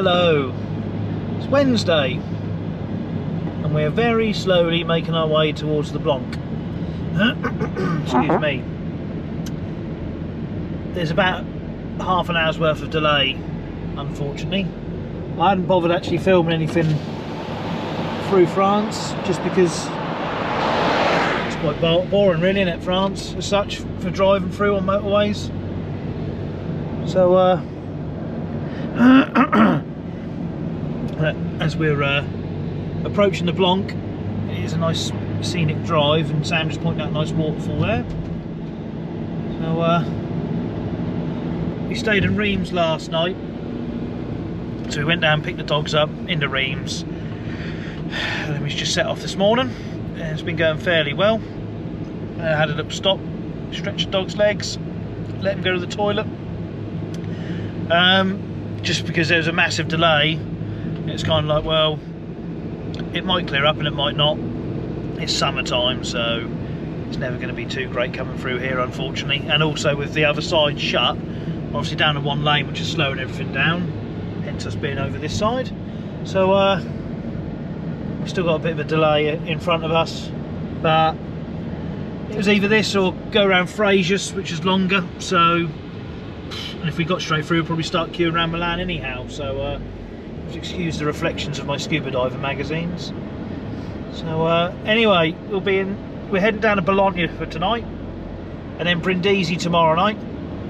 hello. It's Wednesday and we're very slowly making our way towards the Blanc. Excuse me. There's about half an hour's worth of delay, unfortunately. I hadn't bothered actually filming anything through France just because it's quite boring really, isn't it, France as such, for driving through on motorways. So as we're approaching the Blanc, it is a nice scenic drive, and Sam just pointed out a nice waterfall there. So we stayed in Reims last night, so we went down, picked the dogs up into Reims, and then we just set off this morning, and it's been going fairly well. Had a little stop, stretch the dog's legs, let him go to the toilet. Just because there was a massive delay, it's kind of like, well, it might clear up and it might not. It's summertime, so it's never going to be too great coming through here, unfortunately. And also with the other side shut, obviously down to one lane, which is slowing everything down, hence us being over this side. So we've still got a bit of a delay in front of us, but it was either this or go around Frasier's, which is longer. So, and if we got straight through, we'd probably start queuing around Milan anyhow. So excuse the reflections of my scuba diver magazines. So anyway, we're heading down to Bologna for tonight, and then Brindisi tomorrow night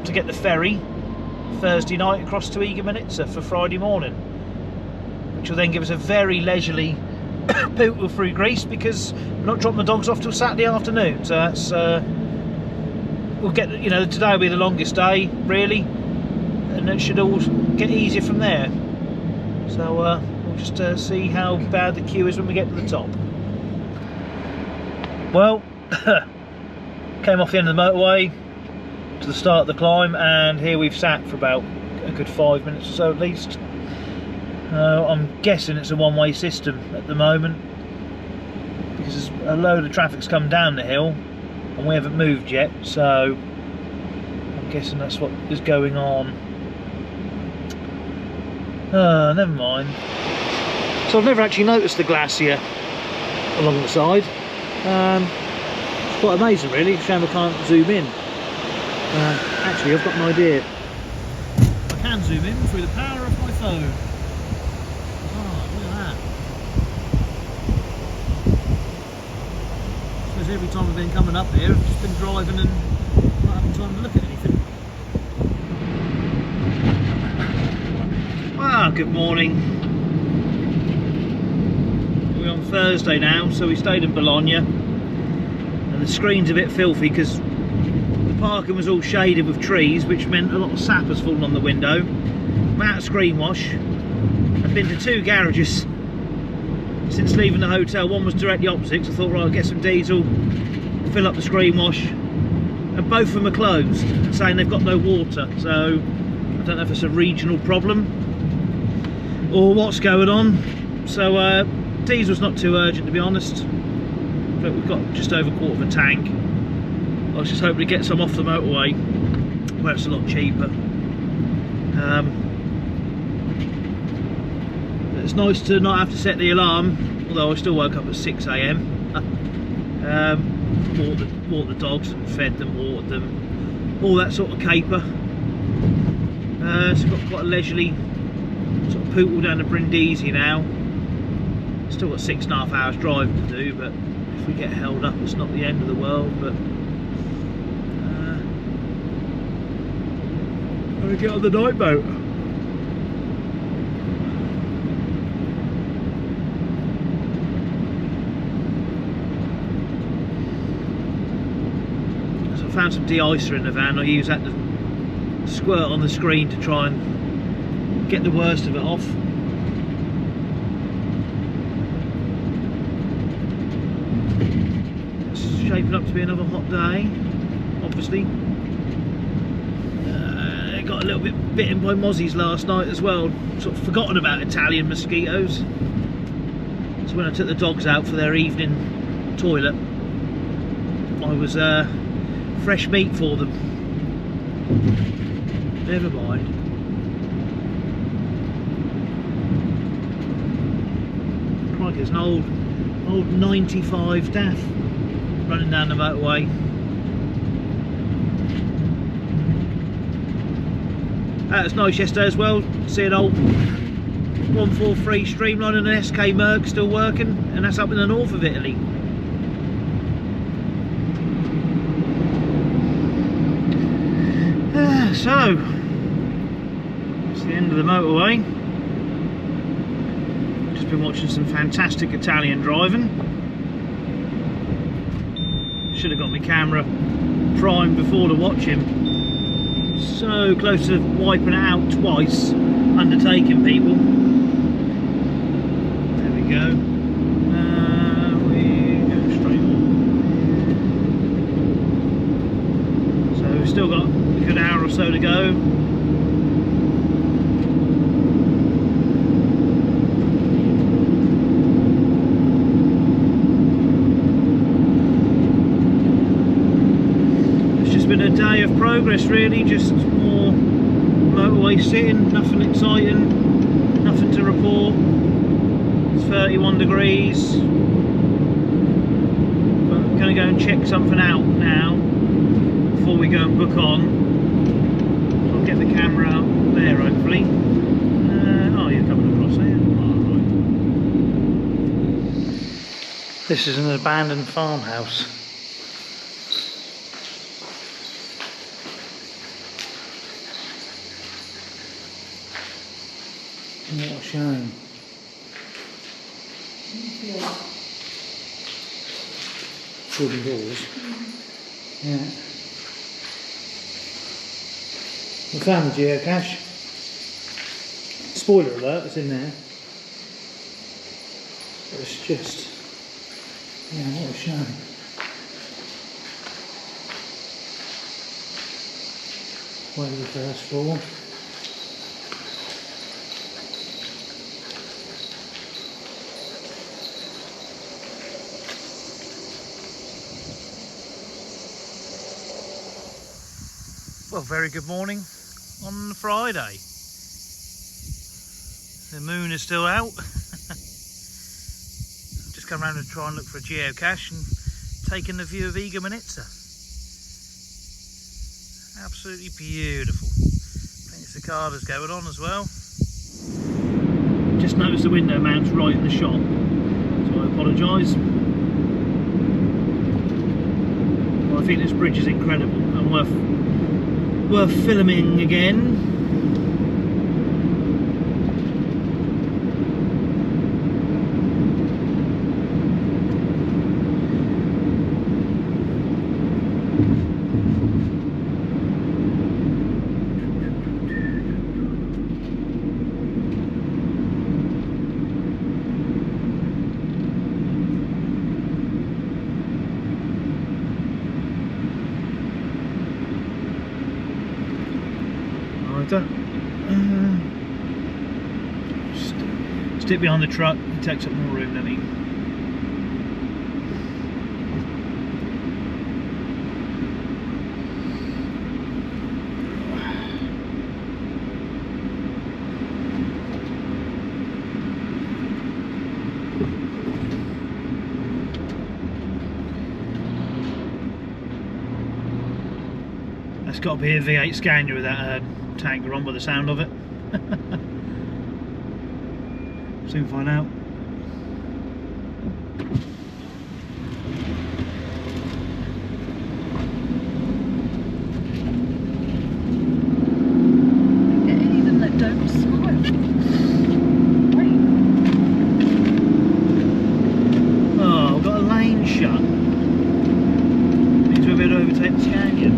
to get the ferry Thursday night across to Igoumenitsa for Friday morning, which will then give us a very leisurely pootle through Greece, because we're not dropping the dogs off till Saturday afternoon. So that's we'll get, you know, today will be the longest day really, and it should all get easier from there. So we'll just see how bad the queue is when we get to the top. Well, came off the end of the motorway to the start of the climb, and here we've sat for about a good 5 minutes or so at least. I'm guessing it's a one-way system at the moment, because a load of traffic's come down the hill and we haven't moved yet, so I'm guessing that's what is going on. Never mind. So I've never actually noticed the glacier along the side. It's quite amazing really, shame I can't zoom in. Actually, I've got an idea. I can zoom in through the power of my phone. Oh, look at that. I suppose every time I've been coming up here, I've just been driving and not having time to look at anything. Ah, good morning. We're on Thursday now, so we stayed in Bologna, and the screen's a bit filthy because the parking was all shaded with trees, which meant a lot of sap has fallen on the window. I'm out of screen wash. I've been to 2 garages since leaving the hotel. One was directly opposite, so I thought, right, I'll get some diesel, fill up the screen wash, and both of them are closed, saying they've got no water. So I don't know if it's a regional problem or what's going on. So diesel's not too urgent, to be honest, but we've got just over a quarter of a tank. I was just hoping to get some off the motorway where it's a lot cheaper. It's nice to not have to set the alarm, although I still woke up at 6 AM. Walked the dogs, fed them, watered them, all that sort of caper. So I've got quite a leisurely sort of pootle down to Brindisi now. Still got 6.5 hours driving to do, but if we get held up, it's not the end of the world. But I'm gonna get on the night boat. So I found some de-icer in the van. I use that to squirt on the screen to try and get the worst of it off. Shaping up to be another hot day, obviously. Got a little bit bitten by mozzies last night as well. Sort of forgotten about Italian mosquitoes. So when I took the dogs out for their evening toilet, I was fresh meat for them. Never mind. like it's an old 95 DAF running down the motorway. That was nice yesterday as well. See an old 143 Streamline and an SK Merc still working, and that's up in the north of Italy. So it's the end of the motorway. Just been watching some fantastic Italian driving. Should have got my camera primed before to watch him. So close to wiping it out twice, undertaking people. There we go. We go straight on. So we've still got a good hour or so to go. Been a day of progress really, just more motorway sitting, nothing exciting, nothing to report. It's 31 degrees, but I'm going to go and check something out now before we go and book on. I'll get the camera out there hopefully. Oh, you're coming across there. Oh, right. This is an abandoned farmhouse. What a shame. Wooden doors. Yeah. We found the geocache. Spoiler alert, it's in there. But it's just, yeah, what a shame. Way to the first floor. Well, very good morning on Friday. The moon is still out. I've just come around to try and look for a geocache and taken the view of Igoumenitsa. Absolutely beautiful. Plenty of cicadas going on as well. Just noticed the window mount's right in the shot, so I apologise. Well, I think this bridge is incredible and worth filming again. Stick behind the truck, it takes up more room than he. That's got to be a V8 Scania with that tanker on by the sound of it. Soon find out. Even that don't smile. Oh, I've got a lane shut. Means we'll be able to overtake the Scania.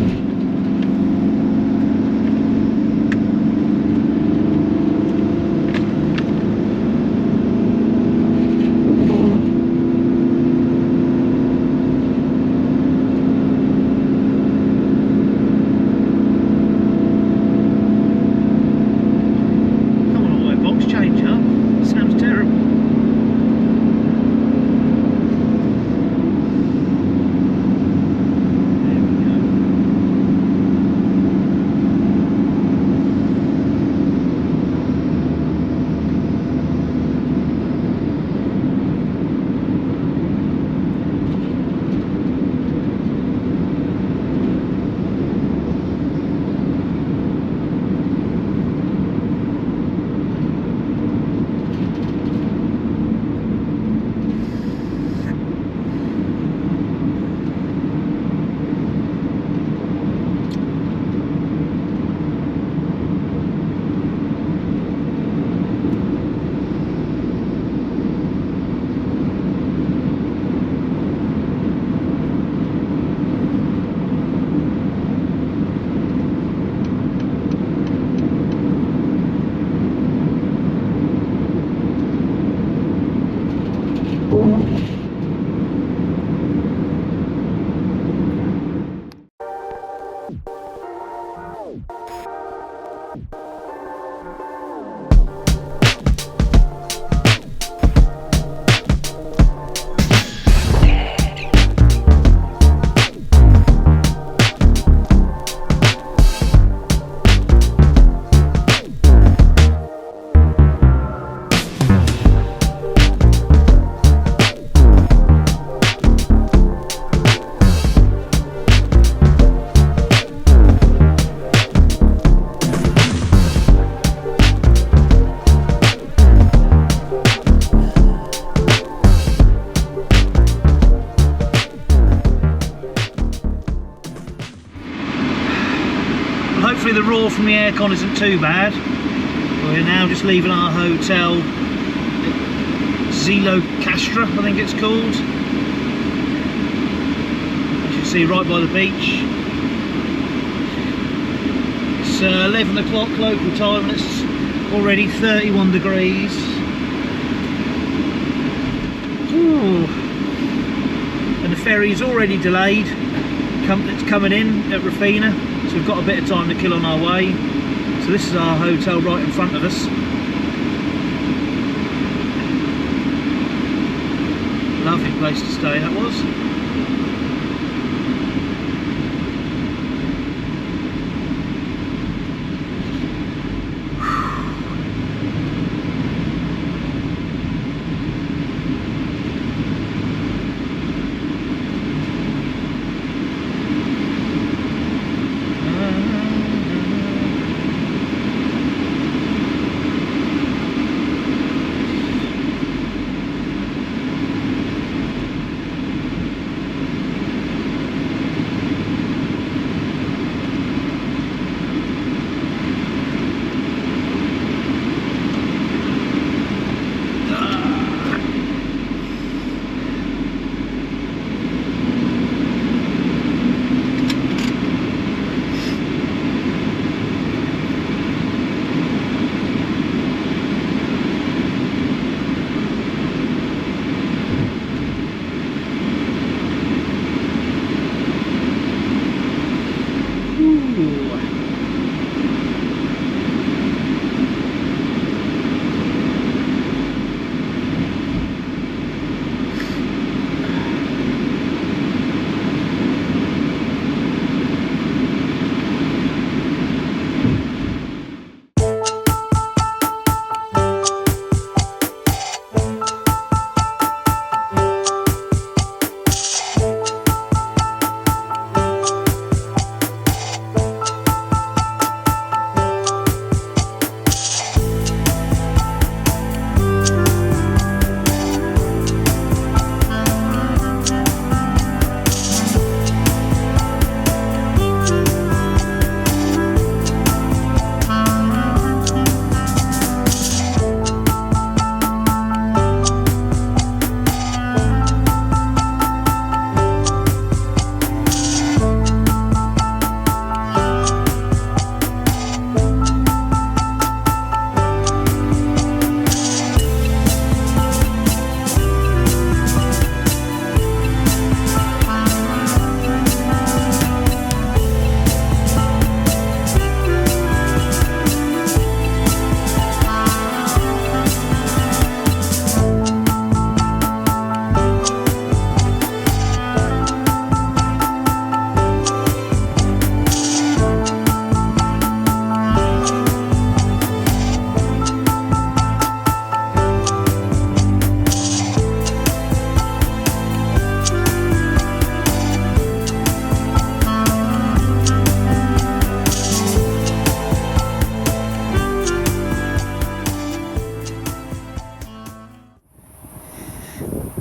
draw from the aircon isn't too bad. We're now just leaving our hotel, Zelo Castra, I think it's called. As you see, right by the beach. It's 11 o'clock local time and it's already 31 degrees. Ooh. And the ferry's already delayed. It's coming in at Rufina, so we've got a bit of time to kill on our way. So this is our hotel right in front of us. Lovely place to stay that was.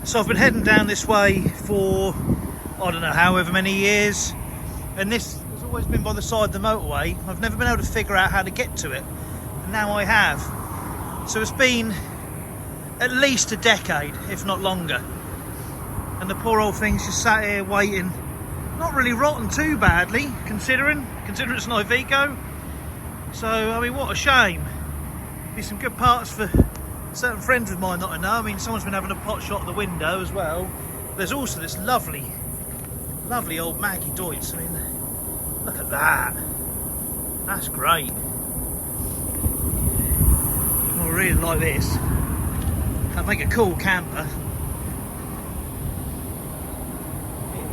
So I've been heading down this way for, I don't know, however many years, and this has always been by the side of the motorway. I've never been able to figure out how to get to it, and now I have. So it's been at least a decade, if not longer, and the poor old thing's just sat here waiting, not really rotting too badly, considering it's an Iveco. So I mean, what a shame. Be some good parts for certain friends of mine that I know. I mean, someone's been having a pot shot at the window as well. There's also this lovely old Maggie Deutz. I mean, look at that. That's great. I really like this. That'd make a cool camper.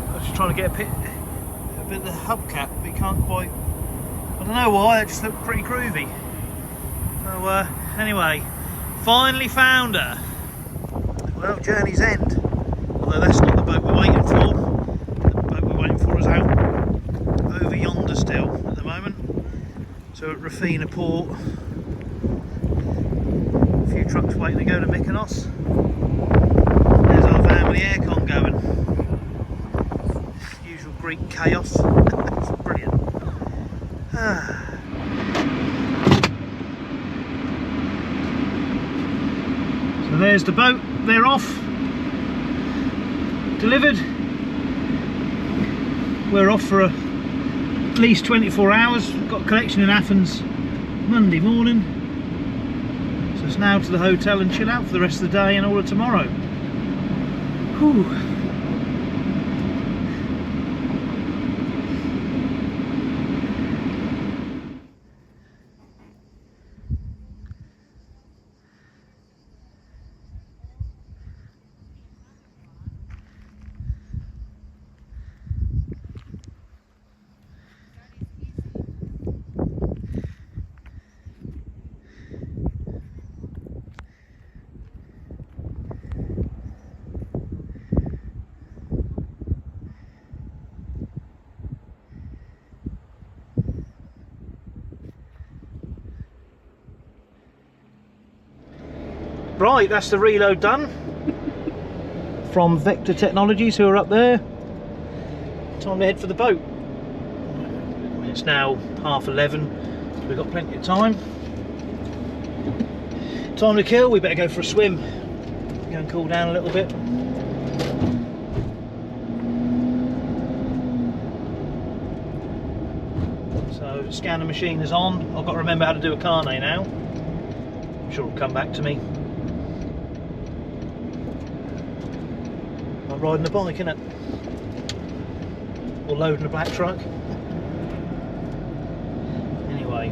I was just trying to get a bit of the hubcap, but you can't quite. I don't know why. It just looked pretty groovy. So anyway. Finally found her. Well, journey's end. Although that's not the boat we're waiting for. The boat we're waiting for is out over yonder still at the moment. So at Rufina Port. A few trucks waiting to go to Mykonos. There's our van with the aircon going. Usual Greek chaos. It's brilliant. there's the boat. They're off. Delivered. We're off for at least 24 hours. We've got a collection in Athens Monday morning. So it's now to the hotel and chill out for the rest of the day and all of tomorrow. Whew. Right, that's the reload done from Vector Technologies, who are up there. Time to head for the boat. It's now 11:30, so we've got plenty of time. Time to kill, we better go for a swim. Go and cool down a little bit. So the scanner machine is on. I've got to remember how to do a carne now. I'm sure it'll come back to me. I'm riding a bike, innit? Or loading a black truck. Anyway,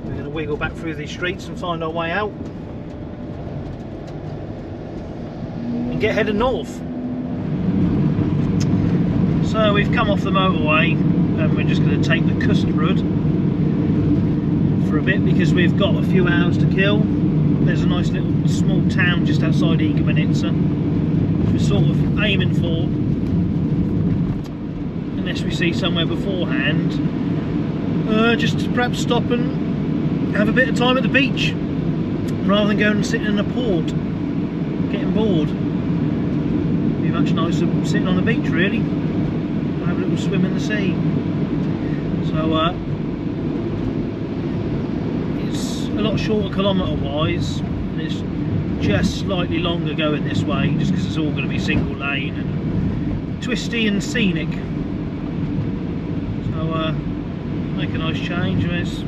we're going to wiggle back through these streets and find our way out. And get headed north. So we've come off the motorway and we're just going to take the Kustbrud for a bit because we've got a few hours to kill. There's a nice little small town just outside Igoumenitsa. We're sort of aiming for, unless we see somewhere beforehand, just to perhaps stop and have a bit of time at the beach rather than going and sitting in a port getting bored. It'd be much nicer sitting on the beach really, have a little swim in the sea. So it's a lot shorter kilometre wise, and it's just slightly longer going this way just because it's all going to be single lane and twisty and scenic. So make a nice change. I mean, it's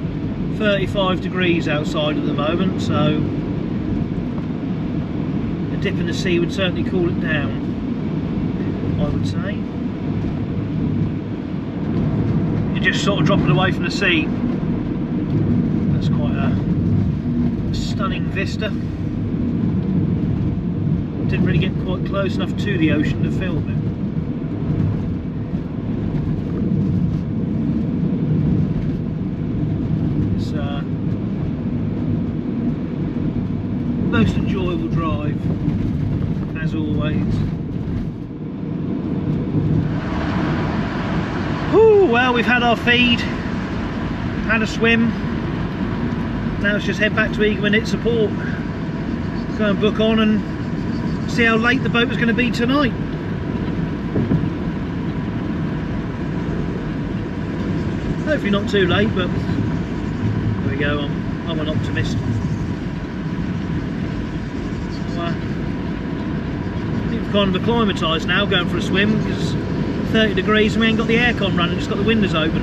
35 degrees outside at the moment, so a dip in the sea would certainly cool it down, I would say. You're just sort of dropping away from the sea. That's quite a stunning vista. Didn't really get quite close enough to the ocean to film it. It's most enjoyable drive, as always. Whew, well, we've had our feed, had a swim. Now let's just head back to Igoumenitsa port, go and book on and see how late the boat was going to be tonight. Hopefully not too late, but there we go, I'm an optimist. So, I think we've kind of acclimatised now going for a swim because 30 degrees and we ain't got the aircon running, just got the windows open.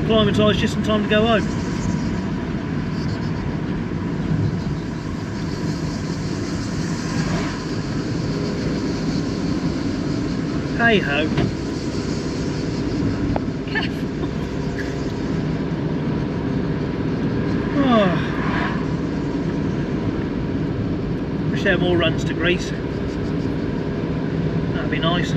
Acclimatised just in time to go home. Hey ho. Oh. Wish there were more runs to Greece. That'd be nice.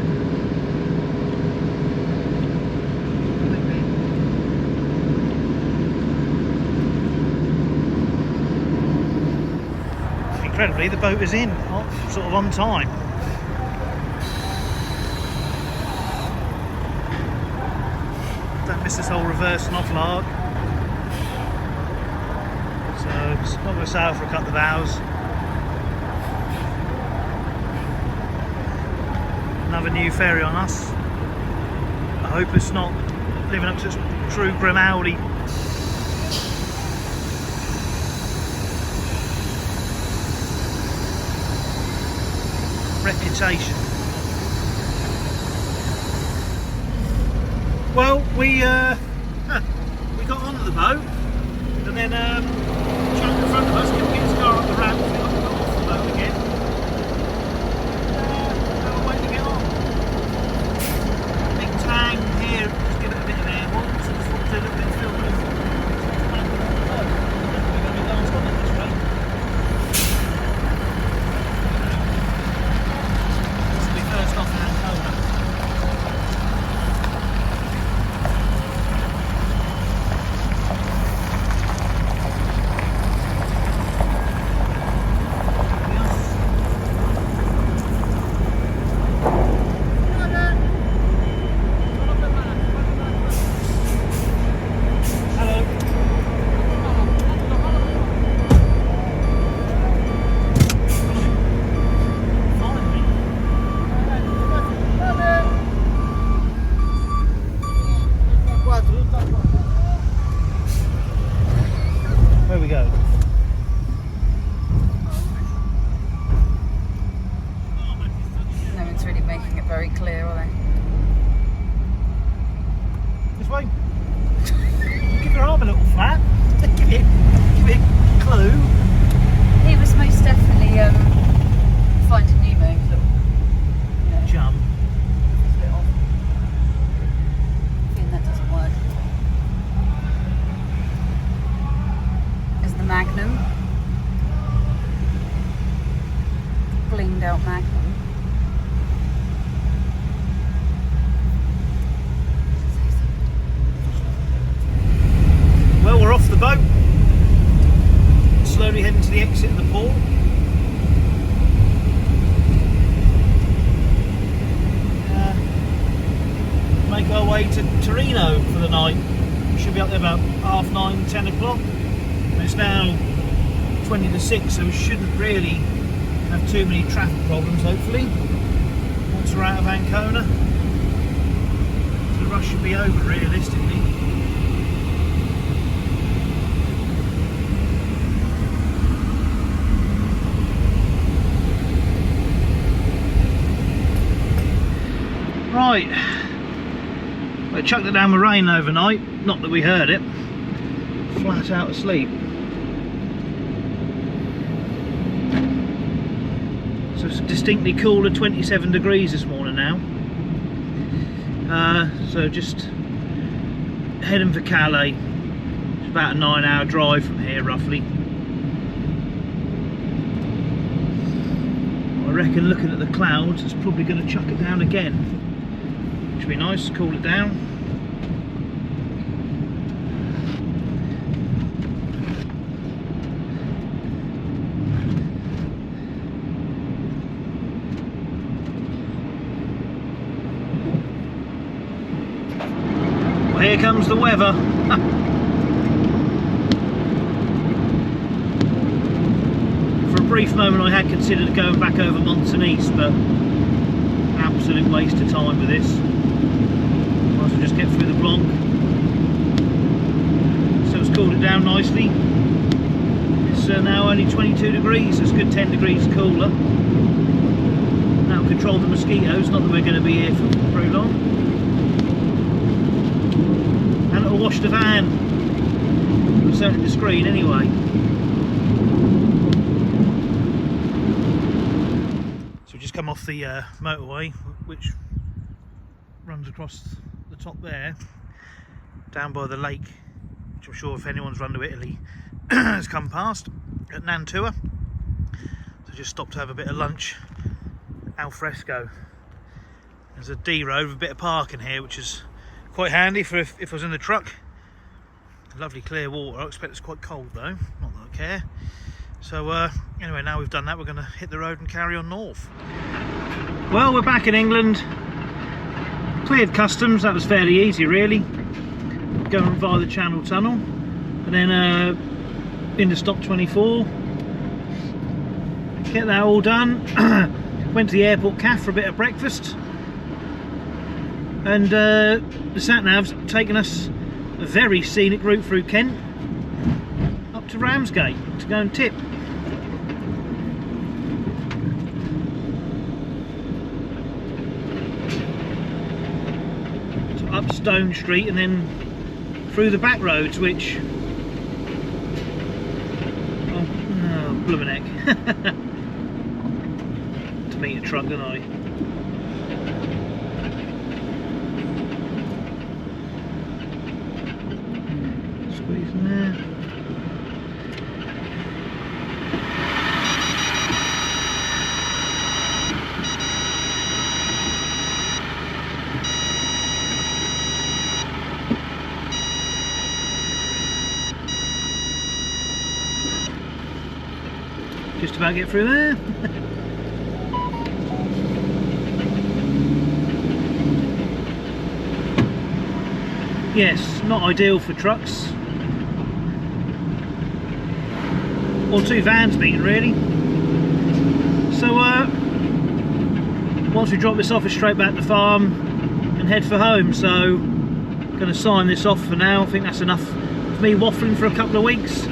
Incredibly, the boat is in, sort of on time. Don't miss this whole reverse and off lark. So it's not going to sail for a couple of hours. Another new ferry on us. I hope it's not living up to its true Grimaldi reputation. Well, we got onto the boat, and then chucked in front of us, couldn't get his car up the ramp, so we got to go off the boat again. Now we're waiting to get on. Big tang here, just give it a bit of air warm, so just want to do a little bit of filming. We're going to be last on at this rate. This will be first off in Ancona. Where we go? No one's really making it very clear, are they? This way. Give your arm a little flap. Give it a clue. He was most definitely finding Nemo. Little, Jump. a bit off. I think that doesn't work. There's the Magnum. Blinged out Magnum. Well, we're off the boat. Slowly heading to the exit of the port. Make our way to Torino for the night. We should be up there about 9:30, 10 o'clock. It's now 20 to 6, so we shouldn't really have too many traffic problems, hopefully, once we're out of Ancona. The rush should be over, realistically. Right, I chucked it down with rain overnight, not that we heard it, flat out asleep. So it's distinctly cooler, 27 degrees this morning now. So just heading for Calais. It's about a 9-hour drive from here roughly. I reckon looking at the clouds it's probably going to chuck it down again, which would be nice to cool it down. Well, here comes the weather. For a brief moment I had considered going back over Montanese, but absolute waste of time with this. Might as well just get through the Blanc. So it's cooled it down nicely. It's now only 22 degrees, so it's a good 10 degrees cooler. That'll control the mosquitoes, not that we're going to be here for very long. And it'll wash the van, certainly the screen anyway. So we just come off the motorway, which runs across the top there, down by the lake, which I'm sure if anyone's run to Italy has come past, at Nantua. So just stopped to have a bit of lunch al fresco. There's a D road with a bit of parking here, which is quite handy for if I was in the truck. Lovely clear water. I expect it's quite cold though, not that I care. So anyway, now we've done that, we're going to hit the road and carry on north. Well, we're back in England. Cleared customs, that was fairly easy really. Going via the Channel Tunnel and then into Stop 24. Get that all done. Went to the airport cafe for a bit of breakfast. And the sat-nav's taken us a very scenic route through Kent up to Ramsgate to go and tip. up Stone Street and then through the back roads, which, oh bloomin' heck. To meet a truck, didn't I? Squeeze in there. Just about get through there. Yes, not ideal for trucks or two vans meeting really. So once we drop this off, it's straight back to the farm and head for home. So I'm going to sign this off for now. I think that's enough of me waffling for a couple of weeks.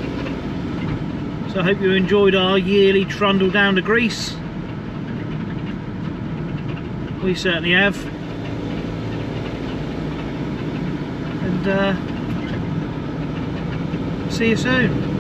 So I hope you enjoyed our yearly trundle down to Greece. We certainly have. And see you soon.